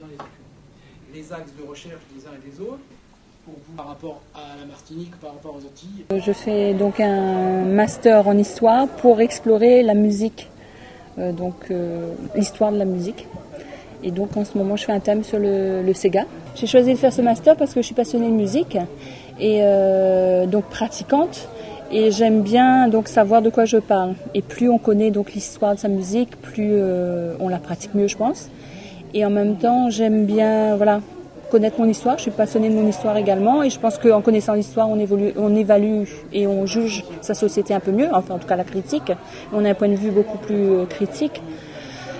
dans les documents. Les axes de recherche des uns et des autres, pour vous, par rapport à la Martinique, par rapport aux Antilles. Je fais donc un master en histoire pour explorer la musique, l'histoire de la musique. Et donc en ce moment, je fais un thème sur le Sega. J'ai choisi de faire ce master parce que je suis passionnée de musique et donc pratiquante. Et j'aime bien donc savoir de quoi je parle. Et plus on connaît donc l'histoire de sa musique, plus on la pratique mieux, je pense. Et en même temps, j'aime bien connaître mon histoire. Je suis passionnée de mon histoire également. Et je pense qu'en connaissant l'histoire, on évalue et on juge sa société un peu mieux. Enfin, en tout cas, la critique. On a un point de vue beaucoup plus critique.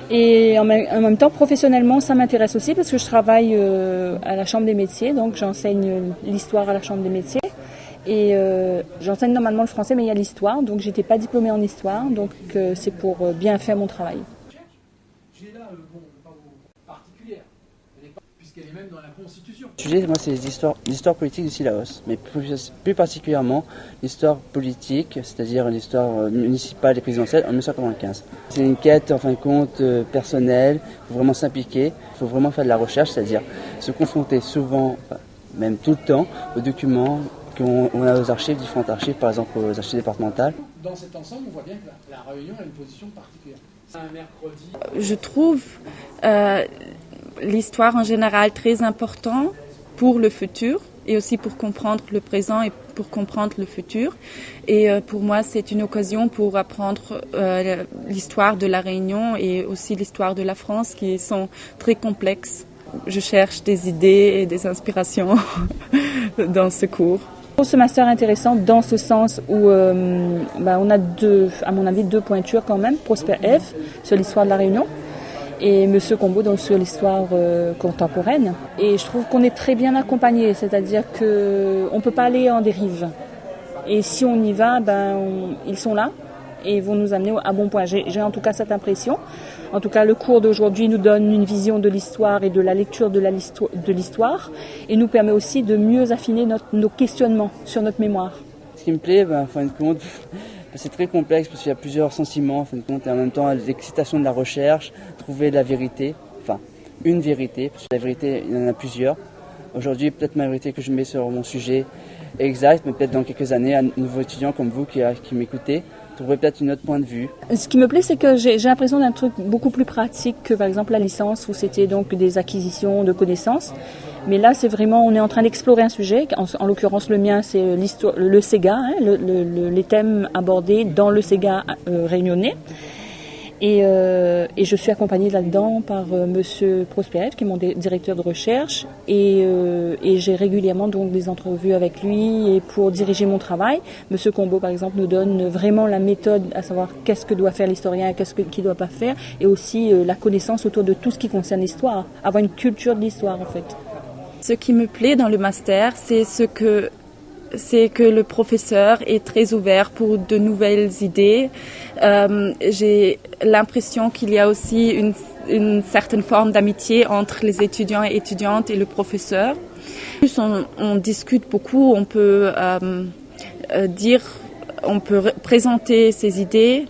Et en même temps, professionnellement, ça m'intéresse aussi parce que je travaille à la Chambre des métiers. Donc, j'enseigne l'histoire à la Chambre des métiers. Et j'enseigne normalement le français, mais il y a l'histoire. Donc, j'étais pas diplômée en histoire. Donc, c'est pour bien faire mon travail. J'ai là, particulière, puisqu'elle est même dans la Constitution. Le sujet, moi, c'est l'histoire politique du Sillaos, mais plus particulièrement l'histoire politique, c'est-à-dire l'histoire municipale et présidentielle en 1995. C'est une quête, en fin de compte, personnelle. Il faut vraiment s'impliquer, il faut vraiment faire de la recherche, c'est-à-dire se confronter souvent, même tout le temps, aux documents qu'on a aux archives, différentes archives, par exemple aux archives départementales. Dans cet ensemble, on voit bien que la Réunion a une position particulière. C'est un mercredi. Je trouve l'histoire en général très importante pour le futur et aussi pour comprendre le présent et pour comprendre le futur. Et pour moi, c'est une occasion pour apprendre l'histoire de la Réunion et aussi l'histoire de la France qui sont très complexes. Je cherche des idées et des inspirations dans ce cours. Ce master est intéressant dans ce sens où on a à mon avis, deux pointures quand même. Prosper F sur l'histoire de la Réunion et Monsieur Combo donc sur l'histoire contemporaine. Et je trouve qu'on est très bien accompagné, c'est-à-dire qu'on ne peut pas aller en dérive. Et si on y va, ils sont là et vont nous amener à bon point. J'ai en tout cas cette impression. En tout cas, le cours d'aujourd'hui nous donne une vision de l'histoire et de la lecture de l'histoire et nous permet aussi de mieux affiner nos questionnements sur notre mémoire. Ce qui me plaît, en fin de compte, c'est très complexe parce qu'il y a plusieurs sentiments en fin de compte et en même temps l'excitation de la recherche, trouver la vérité, enfin une vérité, parce que la vérité, il y en a plusieurs. Aujourd'hui, peut-être ma vérité que je mets sur mon sujet est exacte, mais peut-être dans quelques années, un nouveau étudiant comme vous qui m'écoutez, trouver peut-être un autre point de vue. Ce qui me plaît, c'est que j'ai l'impression d'un truc beaucoup plus pratique que par exemple la licence où c'était donc des acquisitions de connaissances. Mais là, c'est vraiment, on est en train d'explorer un sujet. En l'occurrence, le mien, c'est l'histoire, le Sega, les thèmes abordés dans le Sega réunionnais. Et je suis accompagnée là-dedans par Monsieur Prosperet, qui est mon directeur de recherche, et j'ai régulièrement donc des entrevues avec lui et pour diriger mon travail. Monsieur Combo, par exemple, nous donne vraiment la méthode, à savoir qu'est-ce que doit faire l'historien, qu'est-ce qu'il ne doit pas faire, et aussi la connaissance autour de tout ce qui concerne l'histoire, avoir une culture de l'histoire en fait. Ce qui me plaît dans le master, c'est que le professeur est très ouvert pour de nouvelles idées. J'ai l'impression qu'il y a aussi une certaine forme d'amitié entre les étudiants et étudiantes et le professeur. En plus, on discute beaucoup, on peut présenter ses idées.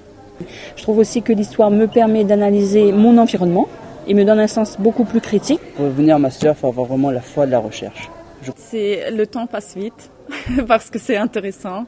Je trouve aussi que l'histoire me permet d'analyser mon environnement et me donne un sens beaucoup plus critique. Pour venir en master, il faut avoir vraiment la foi de la recherche. Le temps passe vite parce que c'est intéressant.